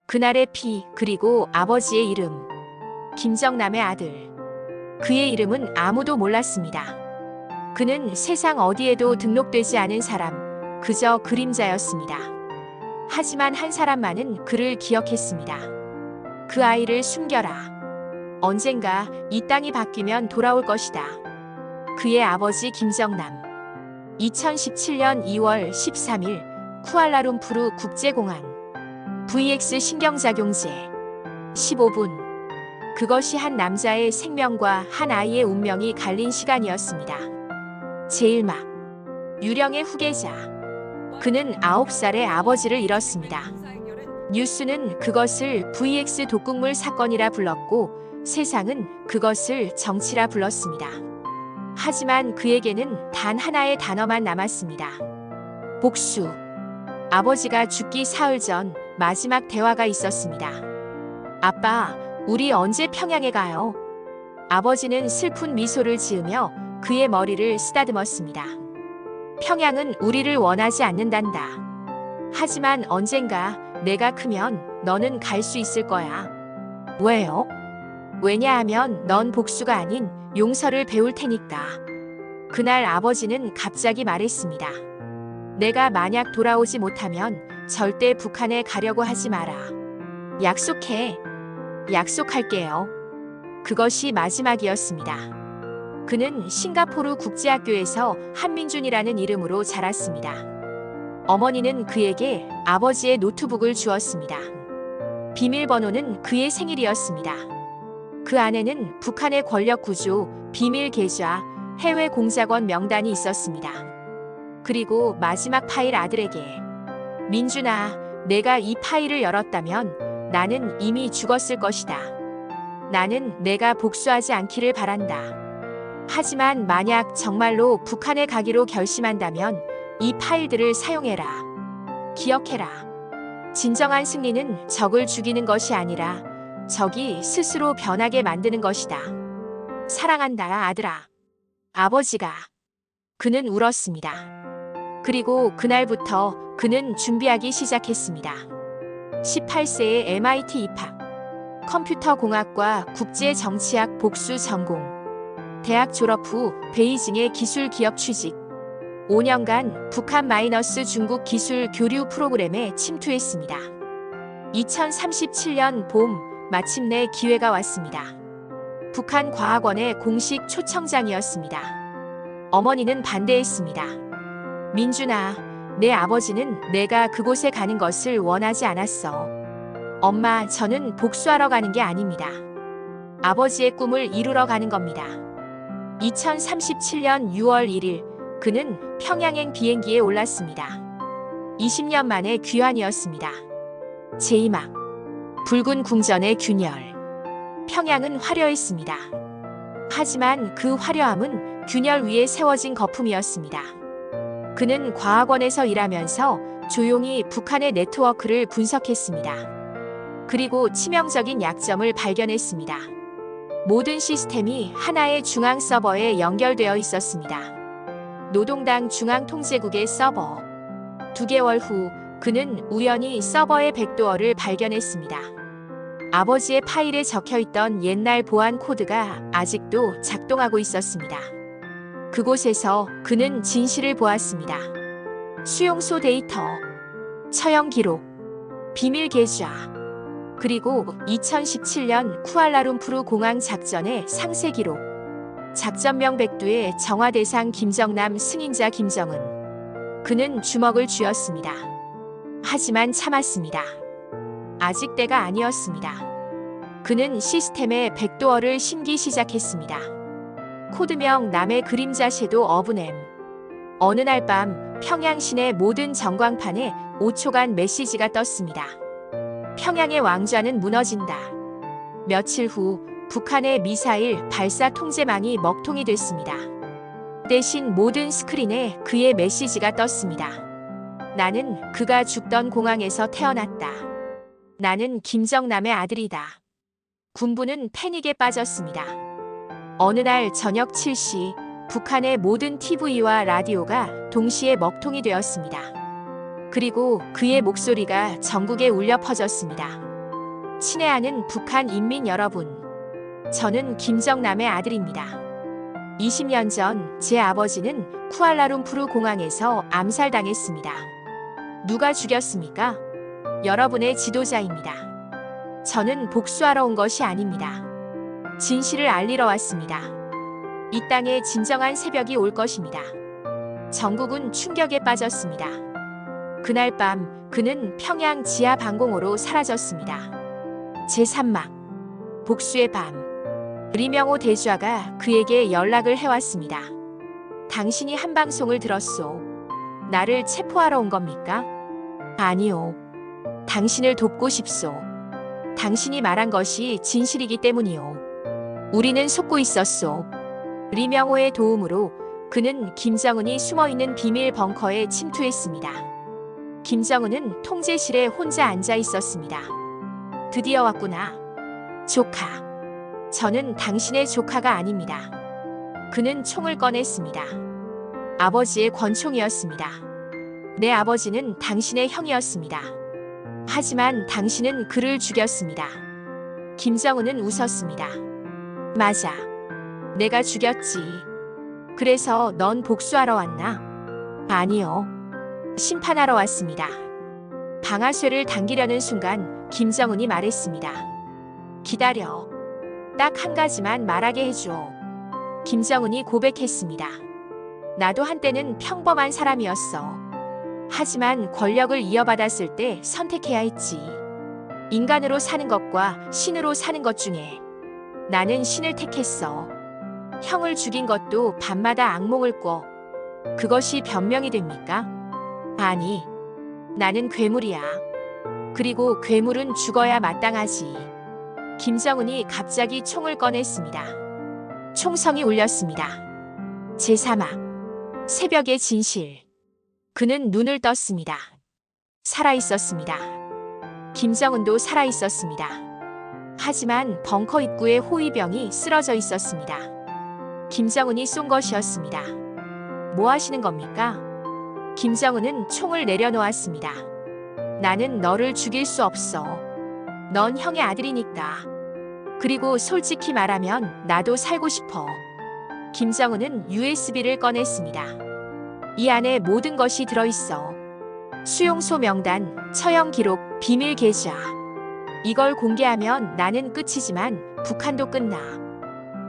그날의 피, 그리고 아버지의 이름. 김정남의 아들. 그의 이름은 아무도 몰랐습니다. 그는 세상 어디에도 등록되지 않은 사람, 그저 그림자였습니다. 하지만 한 사람만은 그를 기억했습니다. 그 아이를 숨겨라. 언젠가 이 땅이 바뀌면 돌아올 것이다. 그의 아버지 김정남. 2017년 2월 13일 쿠알라룸푸르 국제공항. VX 신경작용제. 15분. 그것이 한 남자의 생명과 한 아이의 운명이 갈린 시간이었습니다. 제일막. 유령의 후계자. 그는 9살의 아버지를 잃었습니다. 뉴스는 그것을 VX 독극물 사건이라 불렀고 세상은 그것을 정치라 불렀습니다. 하지만 그에게는 단 하나의 단어만 남았습니다. 복수. 아버지가 죽기 사흘 전 마지막 대화가 있었습니다. 아빠, 우리 언제 평양에 가요? 아버지는 슬픈 미소를 지으며 그의 머리를 쓰다듬었습니다. 평양은 우리를 원하지 않는단다. 하지만 언젠가 내가 크면 너는 갈 수 있을 거야. 왜요? 왜냐하면 넌 복수가 아닌 용서를 배울 테니까. 그날 아버지는 갑자기 말했습니다. 내가 만약 돌아오지 못하면 절대 북한에 가려고 하지 마라. 약속해. 약속할게요. 그것이 마지막이었습니다. 그는 싱가포르 국제학교에서 한민준이라는 이름으로 자랐습니다. 어머니는 그에게 아버지의 노트북을 주었습니다. 비밀번호는 그의 생일이었습니다. 그 안에는 북한의 권력 구조, 비밀 계좌, 해외 공작원 명단이 있었습니다. 그리고 마지막 파일 아들에게. 민준아, 내가 이 파일을 열었다면 나는 이미 죽었을 것이다. 나는 내가 복수하지 않기를 바란다. 하지만 만약 정말로 북한에 가기로 결심한다면 이 파일들을 사용해라. 기억해라. 진정한 승리는 적을 죽이는 것이 아니라 적이 스스로 변하게 만드는 것이다. 사랑한다, 아들아. 아버지가. 그는 울었습니다. 그리고 그날부터 그는 준비하기 시작했습니다. 18세에 MIT 입학. 컴퓨터공학과 국제정치학 복수 전공. 대학 졸업 후 베이징의 기술기업 취직. 5년간 북한 마이너스 중국 기술 교류 프로그램에 침투했습니다. 2037년 봄 마침내 기회가 왔습니다. 북한 과학원의 공식 초청장이었습니다. 어머니는 반대했습니다. 민준아, 내 아버지는 내가 그곳에 가는 것을 원하지 않았어. 엄마, 저는 복수하러 가는 게 아닙니다. 아버지의 꿈을 이루러 가는 겁니다. 2037년 6월 1일 그는 평양행 비행기에 올랐습니다. 20년 만에 귀환이었습니다. 제이막. 붉은 궁전의 균열. 평양은 화려했습니다. 하지만 그 화려함은 균열 위에 세워진 거품이었습니다. 그는 과학원에서 일하면서 조용히 북한의 네트워크를 분석했습니다. 그리고 치명적인 약점을 발견했습니다. 모든 시스템이 하나의 중앙 서버에 연결되어 있었습니다. 노동당 중앙통제국의 서버. 2개월 후 그는 우연히 서버의 백도어를 발견했습니다. 아버지의 파일에 적혀있던 옛날 보안 코드가 아직도 작동하고 있었습니다. 그곳에서 그는 진실을 보았습니다. 수용소 데이터, 처형 기록, 비밀 계좌, 그리고 2017년 쿠알라룸푸르 공항 작전의 상세 기록. 작전명 백두의 정화 대상 김정남, 승인자 김정은. 그는 주먹을 쥐었습니다. 하지만 참았습니다. 아직 때가 아니었습니다. 그는 시스템에 백도어를 심기 시작했습니다. 코드명 남의 그림자 섀도우 어브넴. 어느 날 밤 평양 시내 모든 전광판에 5초간 메시지가 떴습니다. 평양의 왕좌는 무너진다. 며칠 후 북한의 미사일 발사 통제망이 먹통이 됐습니다. 대신 모든 스크린에 그의 메시지가 떴습니다. 나는 그가 죽던 공항에서 태어났다. 나는 김정남의 아들이다. 군부는 패닉에 빠졌습니다. 어느 날 저녁 7시 북한의 모든 TV와 라디오가 동시에 먹통이 되었습니다. 그리고 그의 목소리가 전국에 울려 퍼졌습니다. 친애하는 북한 인민 여러분, 저는 김정남의 아들입니다. 20년 전 제 아버지는 쿠알라룸푸르 공항에서 암살당했습니다. 누가 죽였습니까? 여러분의 지도자입니다. 저는 복수하러 온 것이 아닙니다. 진실을 알리러 왔습니다. 이 땅에 진정한 새벽이 올 것입니다. 전국은 충격에 빠졌습니다. 그날 밤 그는 평양 지하 방공호로 사라졌습니다. 제3막 복수의 밤, 리명호 대주하가 그에게 연락을 해왔습니다. 당신이 한 방송을 들었소. 나를 체포하러 온 겁니까? 아니요. 당신을 돕고 싶소. 당신이 말한 것이 진실이기 때문이요. 우리는 속고 있었소. 리명호의 도움으로 그는 김정은이 숨어있는 비밀 벙커에 침투했습니다. 김정은은 통제실에 혼자 앉아 있었습니다. 드디어 왔구나. 조카. 저는 당신의 조카가 아닙니다. 그는 총을 꺼냈습니다. 아버지의 권총이었습니다. 내 아버지는 당신의 형이었습니다. 하지만 당신은 그를 죽였습니다. 김정은은 웃었습니다. 맞아. 내가 죽였지. 그래서 넌 복수하러 왔나? 아니요. 심판하러 왔습니다. 방아쇠를 당기려는 순간 김정은이 말했습니다. 기다려. 딱 한 가지만 말하게 해줘. 김정은이 고백했습니다. 나도 한때는 평범한 사람이었어. 하지만 권력을 이어받았을 때 선택해야 했지. 인간으로 사는 것과 신으로 사는 것 중에 나는 신을 택했어. 형을 죽인 것도 밤마다 악몽을 꿔. 그것이 변명이 됩니까? 아니, 나는 괴물이야. 그리고 괴물은 죽어야 마땅하지. 김정은이 갑자기 총을 꺼냈습니다. 총성이 울렸습니다. 제3막 새벽의 진실. 그는 눈을 떴습니다. 살아있었습니다. 김정은도 살아있었습니다. 하지만 벙커 입구에 호위병이 쓰러져 있었습니다. 김정은이 쏜 것이었습니다. 뭐 하시는 겁니까? 김정은은 총을 내려놓았습니다. 나는 너를 죽일 수 없어. 넌 형의 아들이니까. 그리고 솔직히 말하면 나도 살고 싶어. 김정은은 USB를 꺼냈습니다. 이 안에 모든 것이 들어있어. 수용소 명단, 처형 기록, 비밀 계좌. 이걸 공개하면 나는 끝이지만 북한도 끝나.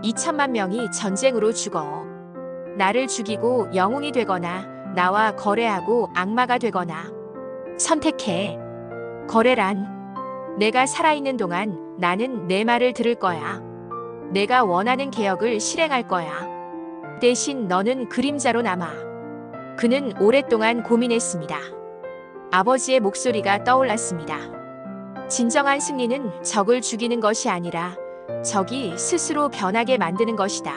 2천만 명이 전쟁으로 죽어. 나를 죽이고 영웅이 되거나 나와 거래하고 악마가 되거나. 선택해. 거래란 내가 살아있는 동안 나는 내 말을 들을 거야. 내가 원하는 개혁을 실행할 거야. 대신 너는 그림자로 남아. 그는 오랫동안 고민했습니다. 아버지의 목소리가 떠올랐습니다. 진정한 승리는 적을 죽이는 것이 아니라 적이 스스로 변하게 만드는 것이다.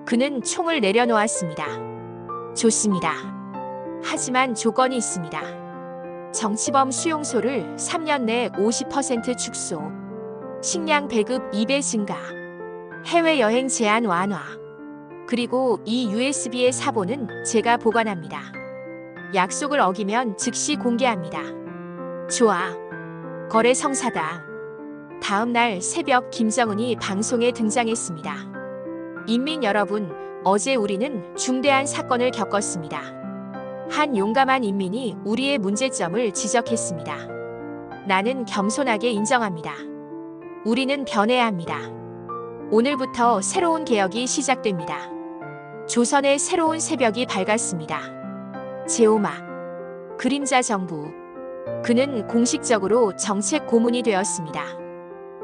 그는 총을 내려놓았습니다. 좋습니다. 하지만 조건이 있습니다. 정치범 수용소를 3년 내 50% 축소, 식량 배급 2배 증가, 해외여행 제한 완화, 그리고 이 USB의 사본은 제가 보관합니다. 약속을 어기면 즉시 공개합니다. 좋아. 거래 성사다. 다음 날 새벽 김정은이 방송에 등장했습니다. 인민 여러분, 어제 우리는 중대한 사건을 겪었습니다. 한 용감한 인민이 우리의 문제점을 지적했습니다. 나는 겸손하게 인정합니다. 우리는 변해야 합니다. 오늘부터 새로운 개혁이 시작됩니다. 조선의 새로운 새벽이 밝았습니다. 제5막 그림자 정부. 그는 공식적으로 정책 고문이 되었습니다.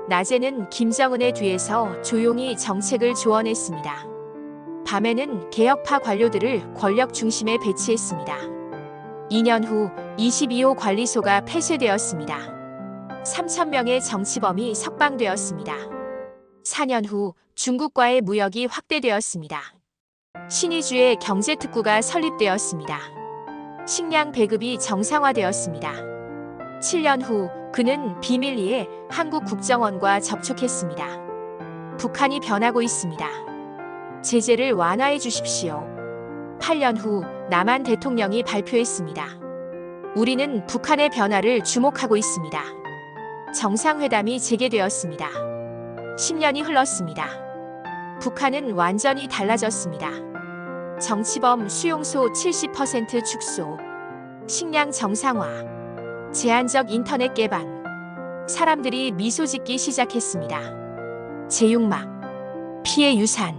낮에는 김정은의 뒤에서 조용히 정책을 조언했습니다. 밤에는 개혁파 관료들을 권력 중심에 배치했습니다. 2년 후 22호 관리소가 폐쇄되었습니다. 3,000명의 정치범이 석방되었습니다. 4년 후 중국과의 무역이 확대되었습니다. 신의주의 경제특구가 설립되었습니다. 식량 배급이 정상화되었습니다. 7년 후 그는 비밀리에 한국 국정원과 접촉했습니다. 북한이 변하고 있습니다. 제재를 완화해 주십시오. 8년 후 남한 대통령이 발표했습니다. 우리는 북한의 변화를 주목하고 있습니다. 정상회담이 재개되었습니다. 10년이 흘렀습니다. 북한은 완전히 달라졌습니다. 정치범 수용소 70% 축소, 식량 정상화, 제한적 인터넷 개방, 사람들이 미소 짓기 시작했습니다. 제육막, 피해 유산.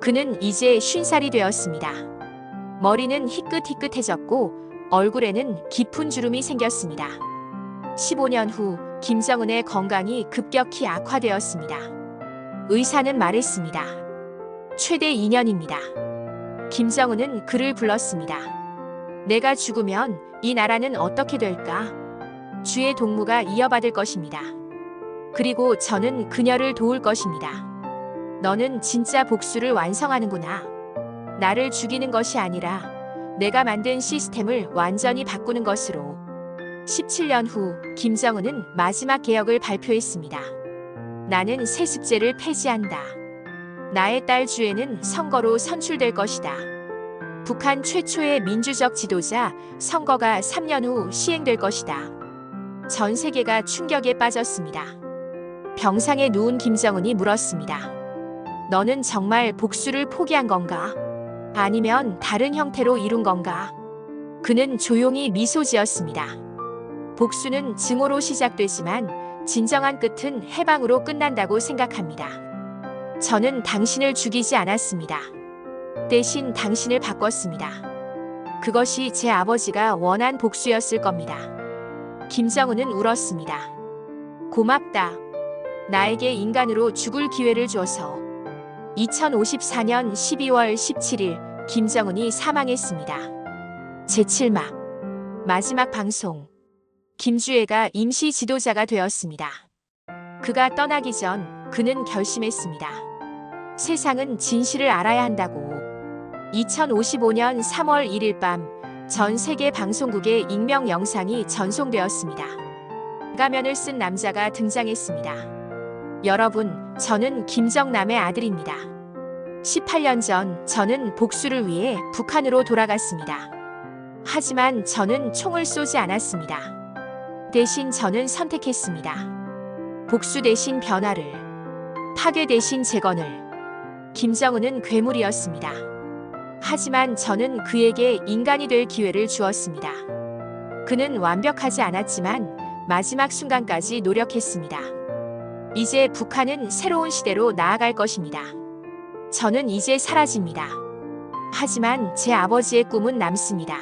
그는 이제 50살이 되었습니다. 머리는 희끗희끗해졌고 얼굴에는 깊은 주름이 생겼습니다. 15년 후 김정은의 건강이 급격히 악화되었습니다. 의사는 말했습니다. 최대 2년입니다. 김정은은 그를 불렀습니다. 내가 죽으면 이 나라는 어떻게 될까? 주의 동무가 이어받을 것입니다. 그리고 저는 그녀를 도울 것입니다. 너는 진짜 복수를 완성하는구나. 나를 죽이는 것이 아니라 내가 만든 시스템을 완전히 바꾸는 것으로. 17년 후 김정은은 마지막 개혁을 발표했습니다. 나는 세습제를 폐지한다. 나의 딸 주애는 선거로 선출될 것이다. 북한 최초의 민주적 지도자 선거가 3년 후 시행될 것이다. 전 세계가 충격에 빠졌습니다. 병상에 누운 김정은이 물었습니다. 너는 정말 복수를 포기한 건가? 아니면 다른 형태로 이룬 건가? 그는 조용히 미소 지었습니다. 복수는 증오로 시작되지만 진정한 끝은 해방으로 끝난다고 생각합니다. 저는 당신을 죽이지 않았습니다. 대신 당신을 바꿨습니다. 그것이 제 아버지가 원한 복수였을 겁니다. 김정은은 울었습니다. 고맙다. 나에게 인간으로 죽을 기회를 줘서. 2054년 12월 17일 김정은이 사망했습니다. 제7막 마지막 방송. 김주애가 임시 지도자가 되었습니다. 그가 떠나기 전 그는 결심했습니다. 세상은 진실을 알아야 한다고. 2055년 3월 1일 밤 전 세계 방송국의 익명 영상이 전송되었습니다. 가면을 쓴 남자가 등장했습니다. 여러분, 저는 김정남의 아들입니다. 18년 전 저는 복수를 위해 북한으로 돌아갔습니다. 하지만 저는 총을 쏘지 않았습니다. 대신 저는 선택했습니다. 복수 대신 변화를, 파괴 대신 재건을. 김정은은 괴물이었습니다. 하지만 저는 그에게 인간이 될 기회를 주었습니다. 그는 완벽하지 않았지만 마지막 순간까지 노력했습니다. 이제 북한은 새로운 시대로 나아갈 것입니다. 저는 이제 사라집니다. 하지만 제 아버지의 꿈은 남습니다.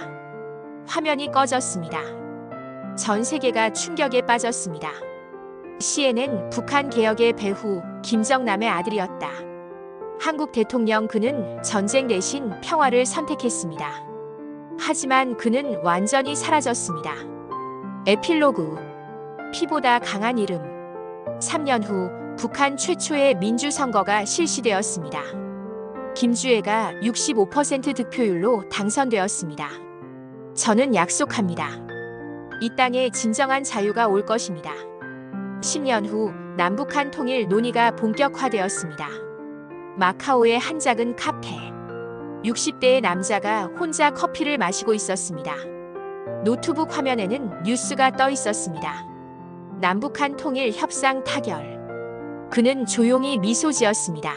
화면이 꺼졌습니다. 전 세계가 충격에 빠졌습니다. CNN 북한 개혁의 배후 김정남의 아들이었다. 한국 대통령 그는 전쟁 대신 평화를 선택했습니다. 하지만 그는 완전히 사라졌습니다. 에필로그. 피보다 강한 이름. 3년 후 북한 최초의 민주선거가 실시되었습니다. 김주애가 65% 득표율로 당선되었습니다. 저는 약속합니다. 이 땅에 진정한 자유가 올 것입니다. 10년 후 남북한 통일 논의가 본격화되었습니다. 마카오의 한 작은 카페. 60대의 남자가 혼자 커피를 마시고 있었습니다. 노트북 화면에는 뉴스가 떠 있었습니다. 남북한 통일 협상 타결. 그는 조용히 미소 지었습니다.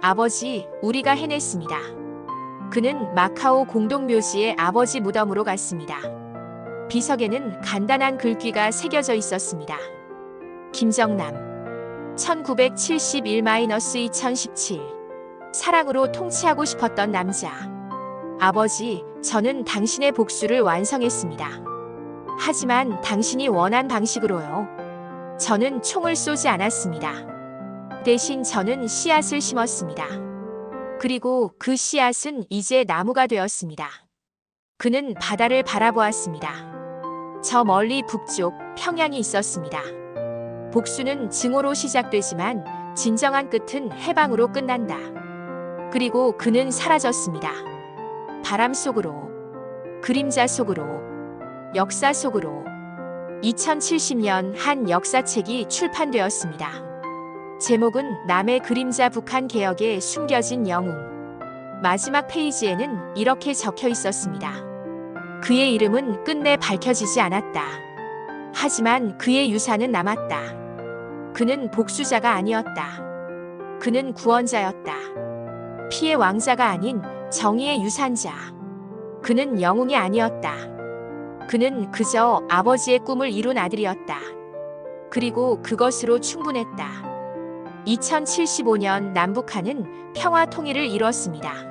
아버지, 우리가 해냈습니다. 그는 마카오 공동묘지의 아버지 무덤으로 갔습니다. 비석에는 간단한 글귀가 새겨져 있었습니다. 김정남 1971-2017 사랑으로 통치하고 싶었던 남자. 아버지, 저는 당신의 복수를 완성했습니다. 하지만 당신이 원한 방식으로요. 저는 총을 쏘지 않았습니다. 대신 저는 씨앗을 심었습니다. 그리고 그 씨앗은 이제 나무가 되었습니다. 그는 바다를 바라보았습니다. 저 멀리 북쪽 평양이 있었습니다. 복수는 증오로 시작되지만 진정한 끝은 해방으로 끝난다. 그리고 그는 사라졌습니다. 바람 속으로, 그림자 속으로, 역사 속으로. 2070년 한 역사책이 출판되었습니다. 제목은 남의 그림자 북한 개혁에 숨겨진 영웅. 마지막 페이지에는 이렇게 적혀 있었습니다. 그의 이름은 끝내 밝혀지지 않았다. 하지만 그의 유산은 남았다. 그는 복수자가 아니었다. 그는 구원자였다. 피의 왕자가 아닌 정의의 유산자. 그는 영웅이 아니었다. 그는 그저 아버지의 꿈을 이룬 아들이었다. 그리고 그것으로 충분했다. 2075년 남북한은 평화 통일을 이뤘습니다.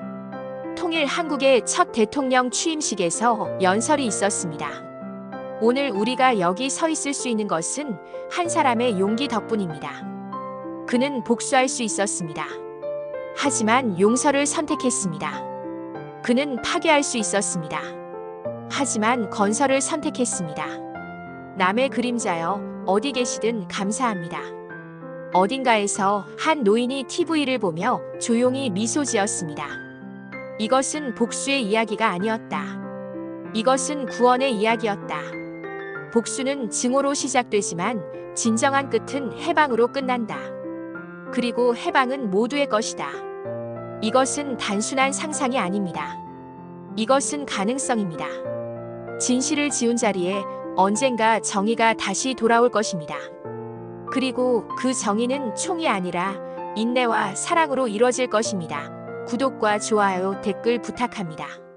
통일 한국의 첫 대통령 취임식에서 연설이 있었습니다. 오늘 우리가 여기 서 있을 수 있는 것은 한 사람의 용기 덕분입니다. 그는 복수할 수 있었습니다. 하지만 용서를 선택했습니다. 그는 파괴할 수 있었습니다. 하지만 건설을 선택했습니다. 남의 그림자여, 어디 계시든 감사합니다. 어딘가에서 한 노인이 TV를 보며 조용히 미소 지었습니다. 이것은 복수의 이야기가 아니었다. 이것은 구원의 이야기였다. 복수는 증오로 시작되지만 진정한 끝은 해방으로 끝난다. 그리고 해방은 모두의 것이다. 이것은 단순한 상상이 아닙니다. 이것은 가능성입니다. 진실을 지운 자리에 언젠가 정의가 다시 돌아올 것입니다. 그리고 그 정의는 총이 아니라 인내와 사랑으로 이뤄질 것입니다. 구독과 좋아요, 댓글 부탁합니다.